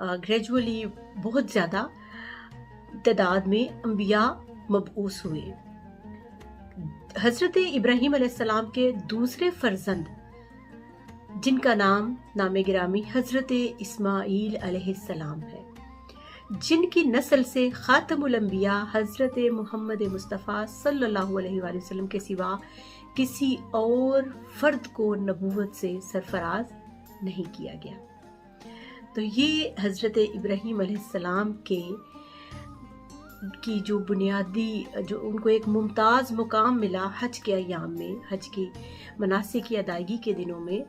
Gradually بہت زیادہ تعداد میں انبیاء مبعوث ہوئے۔ حضرت ابراہیم علیہ السلام کے دوسرے فرزند جن کا نام گرامی حضرت اسماعیل علیہ السلام ہے، جن کی نسل سے خاتم الانبیاء حضرت محمد مصطفیٰ صلی اللہ علیہ وآلہ وسلم کے سوا کسی اور فرد کو نبوت سے سرفراز نہیں کیا گیا۔ تو یہ حضرت ابراہیم علیہ السلام کی جو بنیادی جو ان کو ایک ممتاز مقام ملا حج کے ایام میں، حج کی مناسک کی ادائیگی کے دنوں میں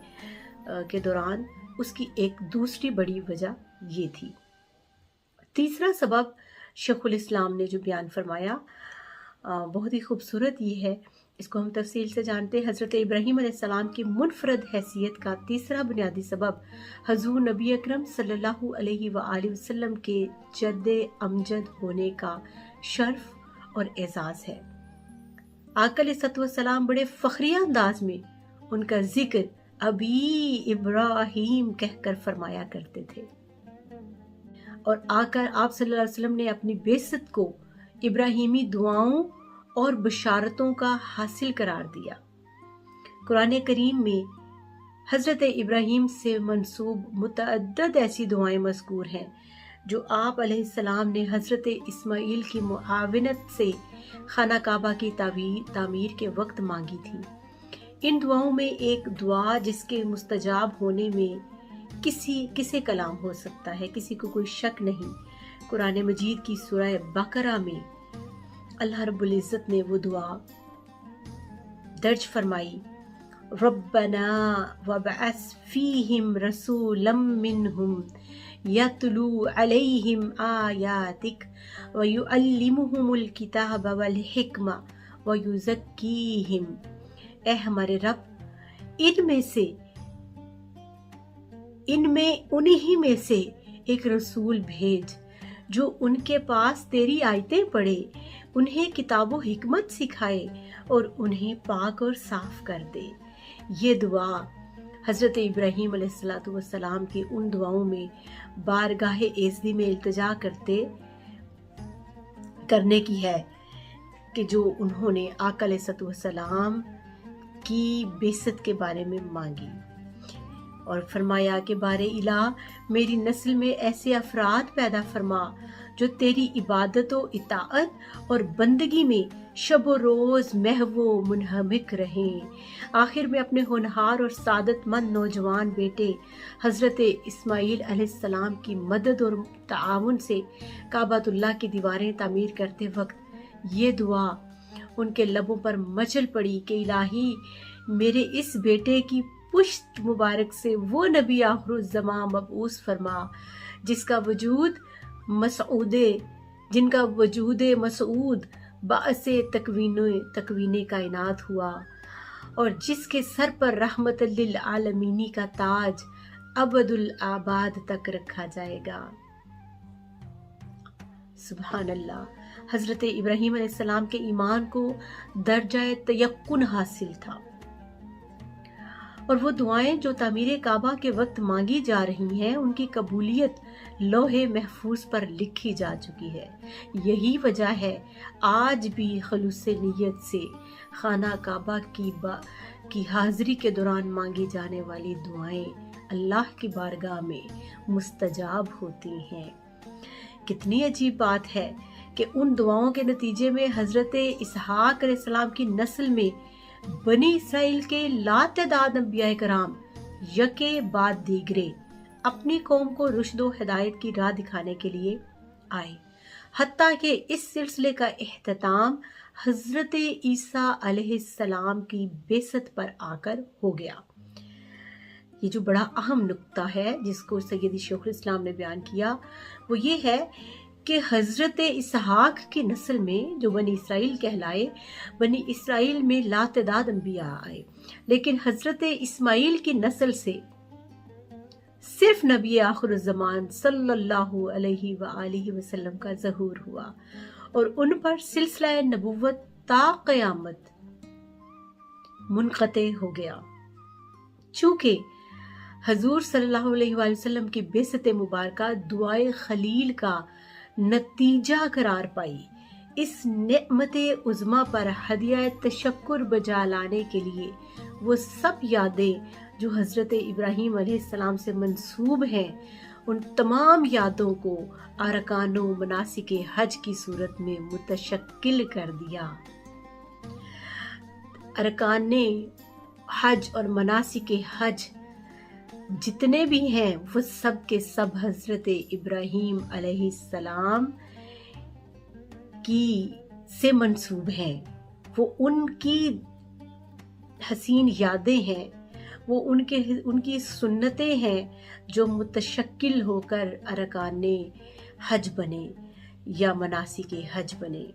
کے دوران، اس کی ایک دوسری بڑی وجہ یہ تھی۔ تیسرا سبب شیخ الاسلام نے جو بیان فرمایا بہت ہی خوبصورت یہ ہے، اس کو ہم تفصیل سے جانتے ہیں۔ حضرت ابراہیم علیہ السلام کی منفرد حیثیت کا تیسرا بنیادی سبب حضور نبی اکرم صلی اللہ علیہ وآلہ وسلم کے جد امجد ہونے کا شرف اور اعزاز ہے۔ آقا علیہ السلام بڑے فخریہ انداز میں ان کا ذکر ابی ابراہیم کہہ کر فرمایا کرتے تھے، اور آقا آپ صلی اللہ علیہ وسلم نے اپنی بعثت کو ابراہیمی دعاؤں اور بشارتوں کا حاصل قرار دیا۔ قرآن کریم میں حضرت ابراہیم سے منسوب متعدد ایسی دعائیں مذکور ہیں جو آپ علیہ السلام نے حضرت اسماعیل کی معاونت سے خانہ کعبہ کی تعمیر کے وقت مانگی تھی۔ ان دعاؤں میں ایک دعا جس کے مستجاب ہونے میں کسے کلام ہو سکتا ہے، کسی کو کوئی شک نہیں، قرآن مجید کی سورہ بقرہ میں اللہ رب العزت نے وہ دعا درج فرمائی، ربنا وابعث فیہم رسولا منہم یتلو علیہم آیاتک ویعلمہم الکتاب والحکمہ ویزکیہم۔ اے ہمارے رب، انہی میں سے ایک رسول بھیج جو ان کے پاس تیری آیتیں پڑھے، انہیں کتاب و حکمت سکھائے اور انہیں پاک اور صاف کر دے۔ یہ دعا حضرت ابراہیم علیہ السلام کی ان دعاؤں میں بارگاہ ایزدی میں التجا کرنے کی ہے کہ جو انہوں نے آقا علیہ السلام کی بعثت کے بارے میں مانگی، اور فرمایا کہ بار الہ میری نسل میں ایسے افراد پیدا فرما جو تیری عبادت و اطاعت اور بندگی میں شب و روز محو و منہمک رہیں۔ آخر میں اپنے ہونہار اور سعادت مند نوجوان بیٹے حضرت اسماعیل علیہ السلام کی مدد اور تعاون سے کعبۃ اللہ کی دیواریں تعمیر کرتے وقت یہ دعا ان کے لبوں پر مچل پڑی کہ الہی میرے اس بیٹے کی پشت مبارک سے وہ نبی آخر الزمان مبعوث فرما جن کا وجود مسعود باعث تکوین کائنات ہوا، اور جس کے سر پر رحمت للعالمین کا تاج ابد الآباد تک رکھا جائے گا۔ سبحان اللہ۔ حضرت ابراہیم علیہ السلام کے ایمان کو درجہ تیقن حاصل تھا، اور وہ دعائیں جو تعمیر کعبہ کے وقت مانگی جا رہی ہیں ان کی قبولیت لوح محفوظ پر لکھی جا چکی ہے۔ یہی وجہ ہے آج بھی خلوص نیت سے خانہ کعبہ کی حاضری کے دوران مانگی جانے والی دعائیں اللہ کی بارگاہ میں مستجاب ہوتی ہیں۔ کتنی عجیب بات ہے کہ ان دعاؤں کے نتیجے میں حضرت اسحاق علیہ السلام کی نسل میں بنی اسرائیل کے لاتعداد انبیاء کرام یکے بعد دیگرے اپنی قوم کو رشد و ہدایت کی راہ دکھانے کے لیے آئے، حتیٰ کہ اس سلسلے کا اختتام حضرت عیسیٰ علیہ السلام کی بعثت پر آ کر ہو گیا۔ یہ جو بڑا اہم نقطہ ہے جس کو سیدی شیخ الاسلام نے بیان کیا وہ یہ ہے کہ حضرت اسحاق کی نسل میں جو بنی اسرائیل کہلائے، بنی اسرائیل میں لاتعداد انبیاء آئے، لیکن حضرت اسماعیل کی نسل سے صرف نبی آخر الزمان صلی اللہ علیہ وآلہ وسلم کا ظہور ہوا، اور ان پر سلسلہ نبوت تا قیامت منقطع ہو گیا۔ چونکہ حضور صلی اللہ علیہ وآلہ وسلم کی بعثت مبارکہ دعائے خلیل کا نتیجہ قرار پائی۔ اس نعمت عظمیٰ پر ہدیہ تشکر بجا لانے کے لیے وہ سب یادیں جو حضرت ابراہیم علیہ السلام سے منسوب ہیں، ان تمام یادوں کو ارکان و مناسک حج کی صورت میں متشکل کر دیا۔ ارکان حج اور مناسک حج جتنے بھی ہیں وہ سب کے سب حضرت ابراہیم علیہ السلام کی سے منسوب ہیں، وہ ان کی حسین یادیں ہیں، وہ ان کی سنتیں ہیں جو متشکل ہو کر ارکان حج بنے یا مناسک حج بنے۔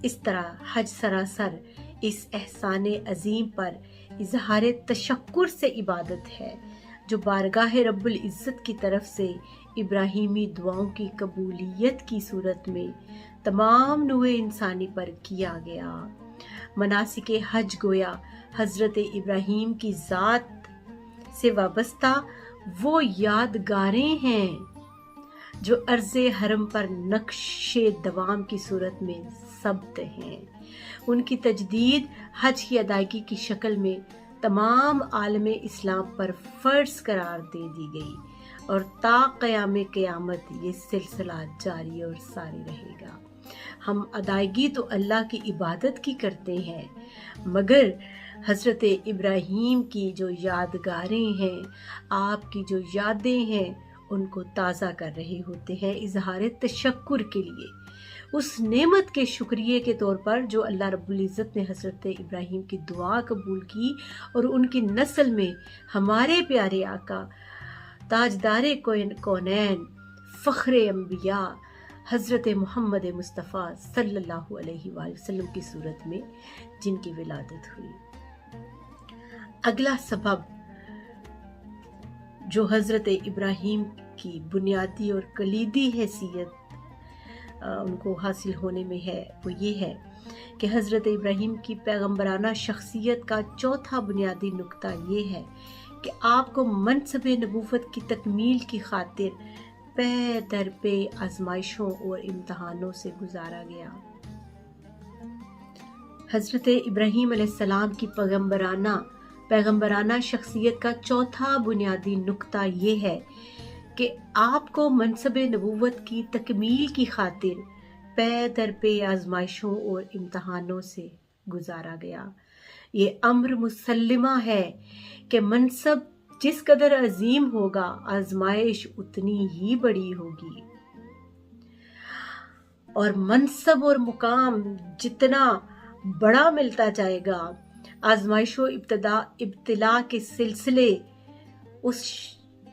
اس طرح حج سراسر اس احسان عظیم پر اظہار تشکر سے عبادت ہے جو بارگاہ رب العزت کی طرف سے ابراہیمی دعاؤں کی قبولیت کی صورت میں تمام نوع انسانی پر کیا گیا۔ مناسک حج گویا حضرت ابراہیم کی ذات سے وابستہ وہ یادگاریں ہیں جو عرض حرم پر نقش دوام کی صورت میں ثبت ہیں۔ ان کی تجدید حج کی ادائیگی کی شکل میں تمام عالم اسلام پر فرض قرار دے دی گئی اور تا قیام قیامت یہ سلسلہ جاری اور ساری رہے گا۔ ہم ادائیگی تو اللہ کی عبادت کی کرتے ہیں، مگر حضرت ابراہیم کی جو یادگاریں ہیں، آپ کی جو یادیں ہیں، ان کو تازہ کر رہے ہوتے ہیں اظہار تشکر کے لیے، اس نعمت کے شکریہ کے طور پر جو اللہ رب العزت نے حضرت ابراہیم کی دعا قبول کی اور ان کی نسل میں ہمارے پیارے آقا تاجدار کونین فخر انبیاء حضرت محمد مصطفیٰ صلی اللہ علیہ وآلہ وسلم کی صورت میں جن کی ولادت ہوئی۔ اگلا سبب جو حضرت ابراہیم کی بنیادی اور کلیدی حیثیت ان کو حاصل ہونے میں ہے وہ یہ ہے کہ حضرت ابراہیم کی پیغمبرانہ شخصیت کا چوتھا بنیادی نقطہ یہ ہے کہ آپ کو منصب نبوت کی تکمیل کی خاطر پے در پے آزمائشوں اور امتحانوں سے گزارا گیا۔ حضرت ابراہیم علیہ السلام کی پیغمبرانہ شخصیت کا چوتھا بنیادی نقطہ یہ ہے کہ آپ کو منصب نبوت کی تکمیل کی خاطر پے در پے آزمائشوں اور امتحانوں سے گزارا گیا۔ یہ امر مسلمہ ہے کہ منصب جس قدر عظیم ہوگا آزمائش اتنی ہی بڑی ہوگی، اور منصب اور مقام جتنا بڑا ملتا جائے گا آزمائش و ابتلا کے سلسلے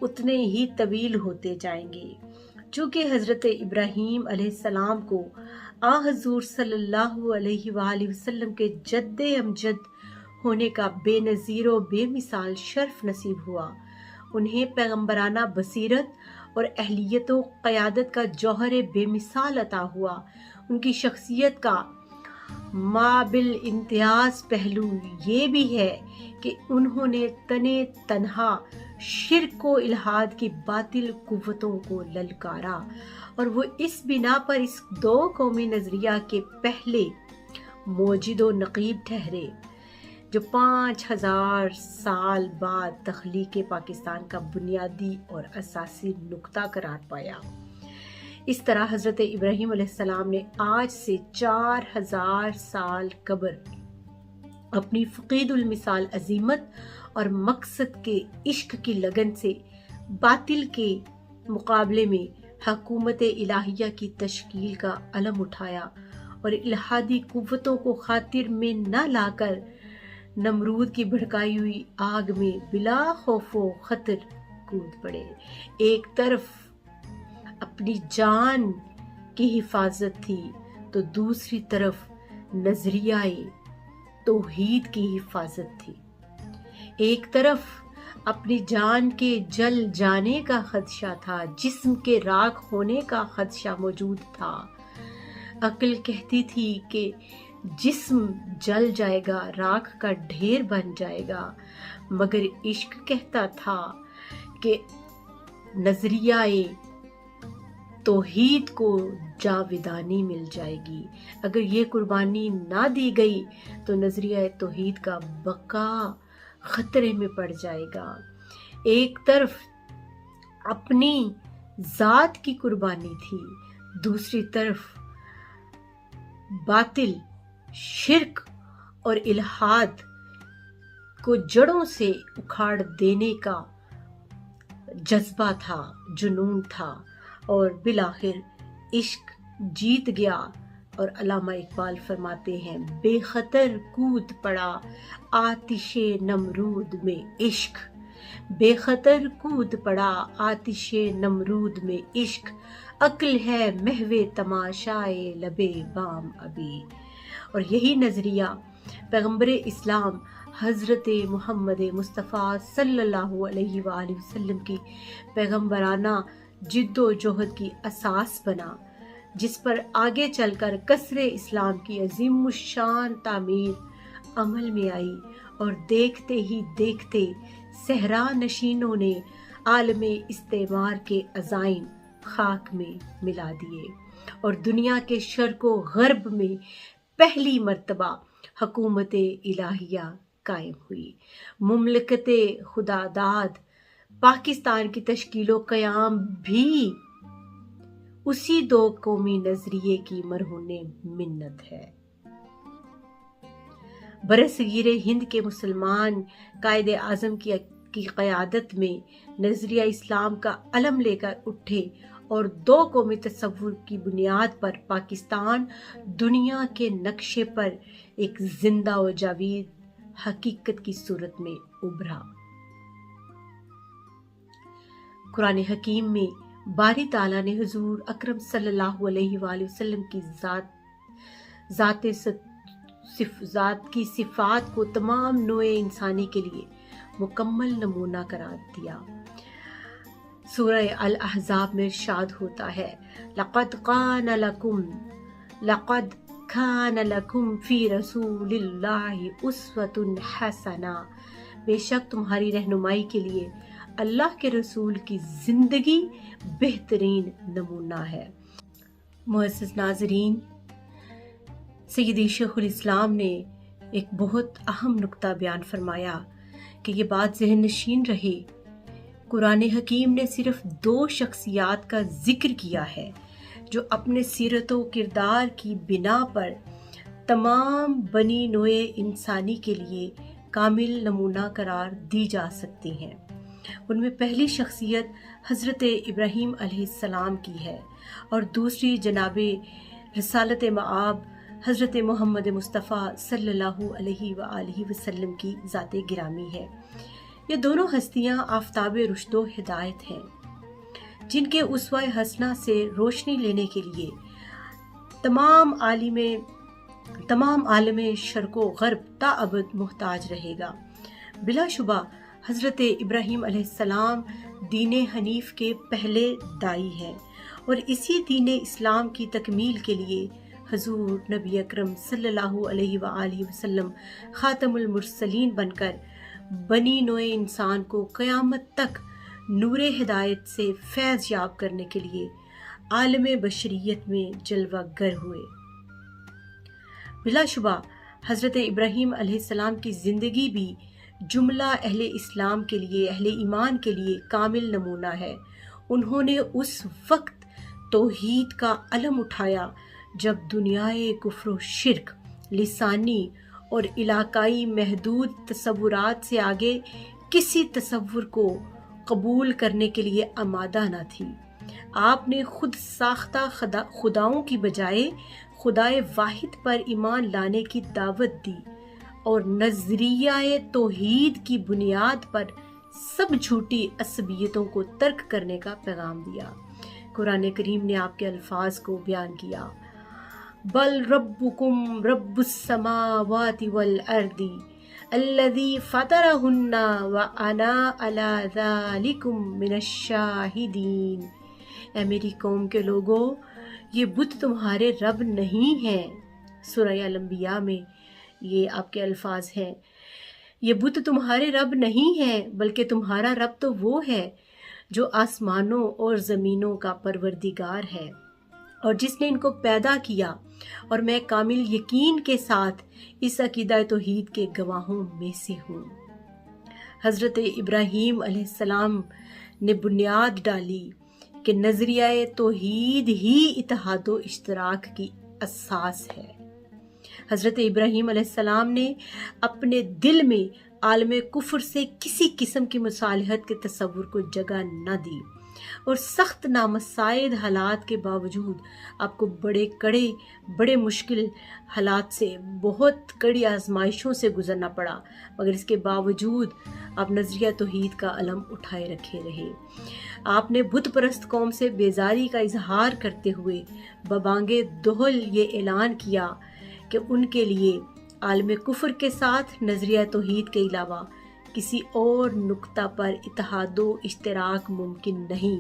اتنے ہی طویل ہوتے جائیں گے۔ چونکہ حضرت ابراہیم علیہ السلام کو حضور صلی اللہ علیہ وآلہ وسلم کے جد امجد ہونے کا بے نظیر و بے مثال شرف نصیب ہوا، انہیں پیغمبرانہ بصیرت اور اہلیت و قیادت کا جوہر بے مثال عطا ہوا۔ ان کی شخصیت کا مابل امتیاز پہلو یہ بھی ہے کہ انہوں نے تنہا شرک و الحاد کی باطل قوتوں کو للکارا، اور وہ اس بنا پر اس دو قومی نظریہ کے پہلے موجد و نقیب ٹھہرے جو 5000 سال بعد تخلیق پاکستان کا بنیادی اور اساسی نقطہ قرار پایا۔ اس طرح حضرت ابراہیم علیہ السلام نے آج سے 4000 سال قبل اپنی فقید المثال عظیمت اور مقصد کے عشق کی لگن سے باطل کے مقابلے میں حکومت الہیہ کی تشکیل کا علم اٹھایا اور الہادی قوتوں کو خاطر میں نہ لا کر نمرود کی بھڑکائی ہوئی آگ میں بلا خوف و خطر کود پڑے۔ ایک طرف اپنی جان کی حفاظت تھی تو دوسری طرف نظریہ توحید کی حفاظت تھی۔ ایک طرف اپنی جان کے جل جانے کا خدشہ تھا، جسم کے راکھ ہونے کا خدشہ موجود تھا۔ عقل کہتی تھی کہ جسم جل جائے گا، راکھ کا ڈھیر بن جائے گا، مگر عشق کہتا تھا کہ نظریہ توحید کو جاودانی مل جائے گی۔ اگر یہ قربانی نہ دی گئی تو نظریہ توحید کا بقا خطرے میں پڑ جائے گا۔ ایک طرف اپنی ذات کی قربانی تھی، دوسری طرف باطل، شرک اور الحاد کو جڑوں سے اکھاڑ دینے کا جذبہ تھا، جنون تھا، اور بالآخر عشق جیت گیا۔ اور علامہ اقبال فرماتے ہیں، بے خطر کود پڑا آتش نمرود میں عشق، بے خطر کود پڑا آتش نمرود میں عشق، عقل ہے محو تماشائے لبے بام ابھی۔ اور یہی نظریہ پیغمبر اسلام حضرت محمد مصطفیٰ صلی اللہ علیہ وآلہ وسلم کی پیغمبرانہ جد و جہد کی اساس بنا، جس پر آگے چل کر قصر اسلام کی عظیم الشان تعمیر عمل میں آئی، اور دیکھتے ہی دیکھتے صحرا نشینوں نے عالم استعمار کے عزائم خاک میں ملا دیے، اور دنیا کے شرق و غرب میں پہلی مرتبہ حکومت الہیہ قائم ہوئی۔ مملکت خدا داد پاکستان کی تشکیل و قیام بھی اسی دو قومی نظریے کی مرہون منت ہے۔ برصغیر ہند کے مسلمان قائد اعظم کی قیادت میں نظریہ اسلام کا علم لے کر اٹھے، اور دو قومی تصور کی بنیاد پر پاکستان دنیا کے نقشے پر ایک زندہ و جاوید حقیقت کی صورت میں ابھرا۔ قرآن حکیم میں باری تعالیٰ نے حضور اکرم صلی اللہ علیہ وآلہ وسلم کی ذات کی صفات کو تمام نوع انسانی کے لیے مکمل نمونہ قرار دیا۔ سورہ الاحزاب میں ارشاد ہوتا ہے، لقد کان لکم فی رسول اللہ اسوۃ حسنہ، بے شک تمہاری رہنمائی کے لیے اللہ کے رسول کی زندگی بہترین نمونہ ہے۔ معزز ناظرین، سیدی شیخ الاسلام نے ایک بہت اہم نقطہ بیان فرمایا کہ یہ بات ذہن نشین رہے، قرآن حکیم نے صرف دو شخصیات کا ذکر کیا ہے جو اپنے سیرت و کردار کی بنا پر تمام بنی نوع انسانی کے لیے کامل نمونہ قرار دی جا سکتی ہیں۔ ان میں پہلی شخصیت حضرت ابراہیم علیہ السلام کی ہے، اور دوسری جناب رسالت مآب حضرت محمد مصطفیٰ صلی اللہ علیہ وآلہ وسلم کی ذات گرامی ہے۔ یہ دونوں ہستیاں آفتاب رشد و ہدایت ہیں، جن کے اسوہ حسنہ سے روشنی لینے کے لیے تمام عالم شرق و غرب تاابد محتاج رہے گا۔ بلا شبہ حضرت ابراہیم علیہ السلام دین حنیف کے پہلے داعی ہیں، اور اسی دین اسلام کی تکمیل کے لیے حضور نبی اکرم صلی اللہ علیہ وآلہ وسلم خاتم المرسلین بن کر بنی نوع انسان کو قیامت تک نور ہدایت سے فیض یاب کرنے کے لیے عالم بشریت میں جلوہ گر ہوئے۔ بلا شبہ حضرت ابراہیم علیہ السلام کی زندگی بھی جملہ اہل اسلام کے لیے، اہل ایمان کے لیے کامل نمونہ ہے۔ انہوں نے اس وقت توحید کا علم اٹھایا جب دنیائے کفر و شرک لسانی اور علاقائی محدود تصورات سے آگے کسی تصور کو قبول کرنے کے لیے آمادہ نہ تھی۔ آپ نے خود ساختہ خداؤں کی بجائے خدائے واحد پر ایمان لانے کی دعوت دی، اور نظریہ توحید کی بنیاد پر سب جھوٹی عصبیتوں کو ترک کرنے کا پیغام دیا۔ قرآن کریم نے آپ کے الفاظ کو بیان کیا، بل ربکم رب السماوات والارض الذی فطرہن وانا علی ذالکم من الشاہدین۔ اے میری قوم کے لوگوں، یہ بت تمہارے رب نہیں ہیں۔ سورہ الانبیاء میں یہ آپ کے الفاظ ہیں، یہ بت تمہارے رب نہیں ہیں، بلکہ تمہارا رب تو وہ ہے جو آسمانوں اور زمینوں کا پروردگار ہے اور جس نے ان کو پیدا کیا، اور میں کامل یقین کے ساتھ اس عقیدہ توحید کے گواہوں میں سے ہوں۔ حضرت ابراہیم علیہ السلام نے بنیاد ڈالی کہ نظریہ توحید ہی اتحاد و اشتراک کی اساس ہے۔ حضرت ابراہیم علیہ السلام نے اپنے دل میں عالم کفر سے کسی قسم کی مصالحت کے تصور کو جگہ نہ دی، اور سخت نامساعد حالات کے باوجود آپ کو بڑے مشکل حالات سے، بہت کڑی آزمائشوں سے گزرنا پڑا، مگر اس کے باوجود آپ نظریہ توحید کا علم اٹھائے رکھے رہے۔ آپ نے بت پرست قوم سے بیزاری کا اظہار کرتے ہوئے ببانگ دہل یہ اعلان کیا کہ ان کے لیے عالم کفر کے ساتھ نظریہ توحید کے علاوہ کسی اور نقطہ پر اتحاد و اشتراک ممکن نہیں۔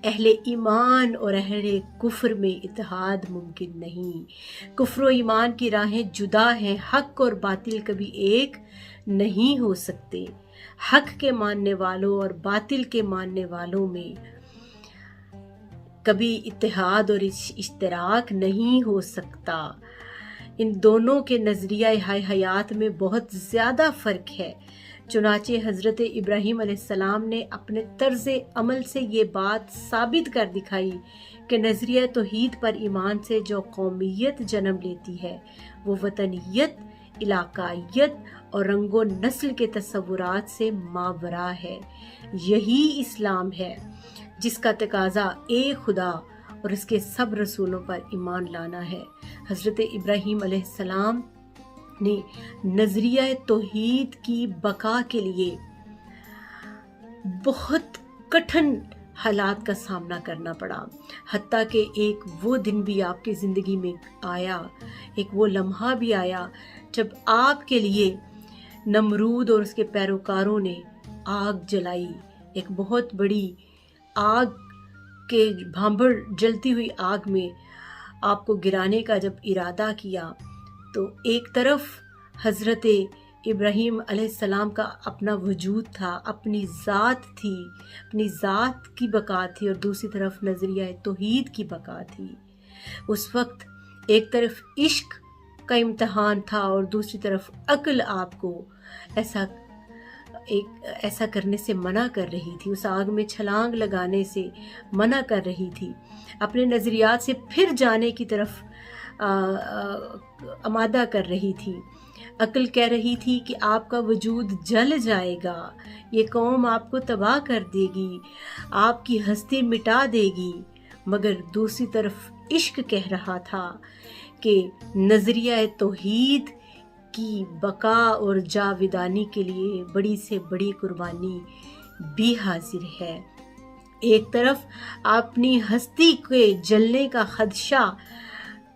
اہل ایمان اور اہل کفر میں اتحاد ممکن نہیں۔ کفر و ایمان کی راہیں جدا ہیں، حق اور باطل کبھی ایک نہیں ہو سکتے۔ حق کے ماننے والوں اور باطل کے ماننے والوں میں کبھی اتحاد اور اشتراک نہیں ہو سکتا۔ ان دونوں کے نظریہ حیات میں بہت زیادہ فرق ہے۔ چنانچہ حضرت ابراہیم علیہ السلام نے اپنے طرز عمل سے یہ بات ثابت کر دکھائی کہ نظریہ توحید پر ایمان سے جو قومیت جنم لیتی ہے وہ وطنیت، علاقائیت اور رنگ و نسل کے تصورات سے ماورا ہے۔ یہی اسلام ہے جس کا تقاضا ایک خدا اور اس کے سب رسولوں پر ایمان لانا ہے۔ حضرت ابراہیم علیہ السلام نے نظریہ توحید کی بقا کے لیے بہت کٹھن حالات کا سامنا کرنا پڑا، حتیٰ کہ ایک وہ دن بھی آپ کی زندگی میں آیا، ایک وہ لمحہ بھی آیا جب آپ کے لیے نمرود اور اس کے پیروکاروں نے آگ جلائی، ایک بہت بڑی آگ کے بھانبڑ جلتی ہوئی آگ میں آپ کو گرانے کا جب ارادہ کیا، تو ایک طرف حضرت ابراہیم علیہ السلام کا اپنا وجود تھا، اپنی ذات تھی، اپنی ذات کی بقا تھی، اور دوسری طرف نظریہ توحید کی بقا تھی۔ اس وقت ایک طرف عشق کا امتحان تھا اور دوسری طرف عقل آپ کو ایسا کرنے سے منع کر رہی تھی، اس آگ میں چھلانگ لگانے سے منع کر رہی تھی، اپنے نظریات سے پھر جانے کی طرف آمادہ کر رہی تھی۔ عقل کہہ رہی تھی کہ آپ کا وجود جل جائے گا، یہ قوم آپ کو تباہ کر دے گی، آپ کی ہستی مٹا دے گی، مگر دوسری طرف عشق کہہ رہا تھا کہ نظریہ توحید کی بقا اور جاودانی کے لیے بڑی سے بڑی قربانی بھی حاضر ہے۔ ایک طرف اپنی ہستی کے جلنے کا خدشہ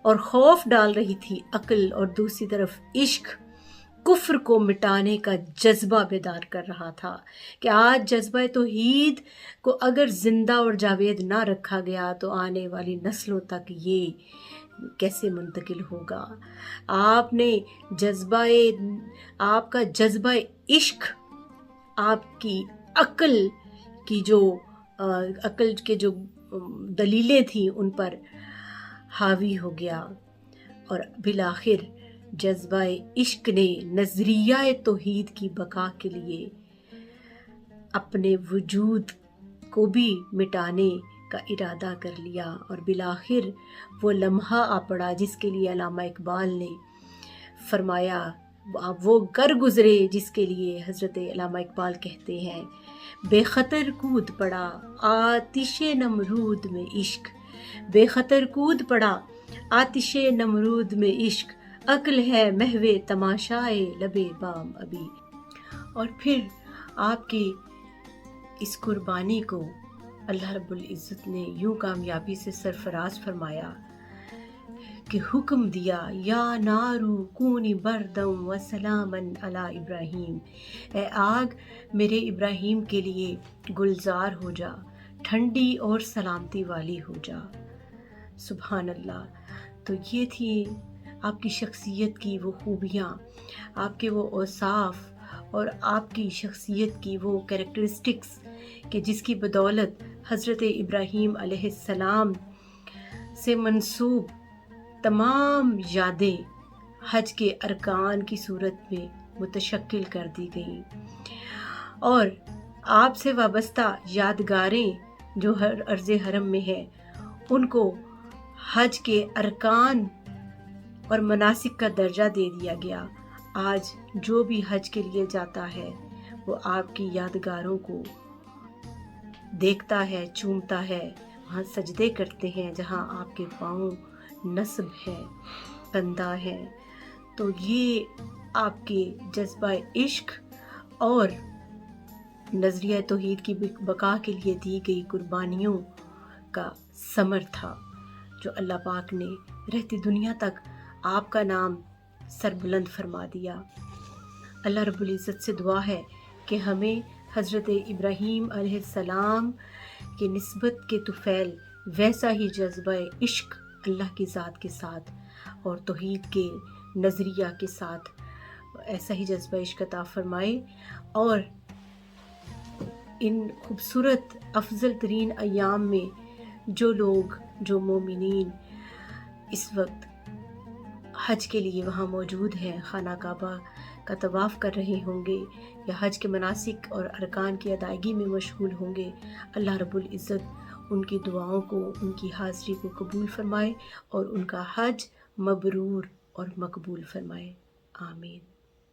اور خوف ڈال رہی تھی عقل، اور دوسری طرف عشق کفر کو مٹانے کا جذبہ بیدار کر رہا تھا کہ آج جذبہ توحید کو اگر زندہ اور جاوید نہ رکھا گیا تو آنے والی نسلوں تک یہ کیسے منتقل ہوگا۔ آپ کا جذبہ عشق آپ کی عقل کے جو دلیلیں تھیں ان پر حاوی ہو گیا، اور بالآخر جذبہ عشق نے نظریہ توحید کی بقا کے لیے اپنے وجود کو بھی مٹانے کا ارادہ کر لیا، اور بالآخر وہ لمحہ آ پڑا جس کے لیے علامہ اقبال نے فرمایا، وہ گر گزرے جس کے لیے حضرت علامہ اقبال کہتے ہیں، بے خطر کود پڑا آتش نمرود میں عشق، بے خطر کود پڑا آتش نمرود میں عشق، عقل ہے محو تماشائے لبے بام ابھی۔ اور پھر آپ کی اس قربانی کو اللہ رب العزت نے یوں کامیابی سے سرفراز فرمایا کہ حکم دیا، یا نارو کونی بردم و سلامن علی ابراہیم، اے آگ میرے ابراہیم کے لیے گلزار ہو جا، ٹھنڈی اور سلامتی والی ہو جا۔ سبحان اللہ۔ تو یہ تھی آپ کی شخصیت کی وہ خوبیاں، آپ کے وہ اوصاف اور آپ کی شخصیت کی وہ کریکٹرسٹکس کہ جس کی بدولت حضرت ابراہیم علیہ السلام سے منسوب تمام یادیں حج کے ارکان کی صورت میں متشکل کر دی گئیں، اور آپ سے وابستہ یادگاریں جو ہر ارض حرم میں ہیں ان کو حج کے ارکان اور مناسک کا درجہ دے دیا گیا۔ آج جو بھی حج کے لیے جاتا ہے وہ آپ کی یادگاروں کو دیکھتا ہے، چومتا ہے، وہاں سجدے کرتے ہیں جہاں آپ کے پاؤں نصب ہے، کندھا ہے۔ تو یہ آپ کے جذبہ عشق اور نظریہ توحید کی بقا کے لیے دی گئی قربانیوں کا ثمر تھا، جو اللہ پاک نے رہتی دنیا تک آپ کا نام سربلند فرما دیا۔ اللہ رب العزت سے دعا ہے کہ ہمیں حضرت ابراہیم علیہ السلام کی نسبت کے طفیل ویسا ہی جذبہ عشق اللہ کی ذات کے ساتھ اور توحید کے نظریہ کے ساتھ ایسا ہی جذبہ عشق عطا فرمائے، اور ان خوبصورت افضل ترین ایام میں جو لوگ، جو مومنین اس وقت حج کے لیے وہاں موجود ہیں، خانہ کعبہ کا طواف کر رہے ہوں گے یا حج کے مناسک اور ارکان کی ادائیگی میں مشغول ہوں گے، اللہ رب العزت ان کی دعاؤں کو، ان کی حاضری کو قبول فرمائے اور ان کا حج مبرور اور مقبول فرمائے۔ آمین۔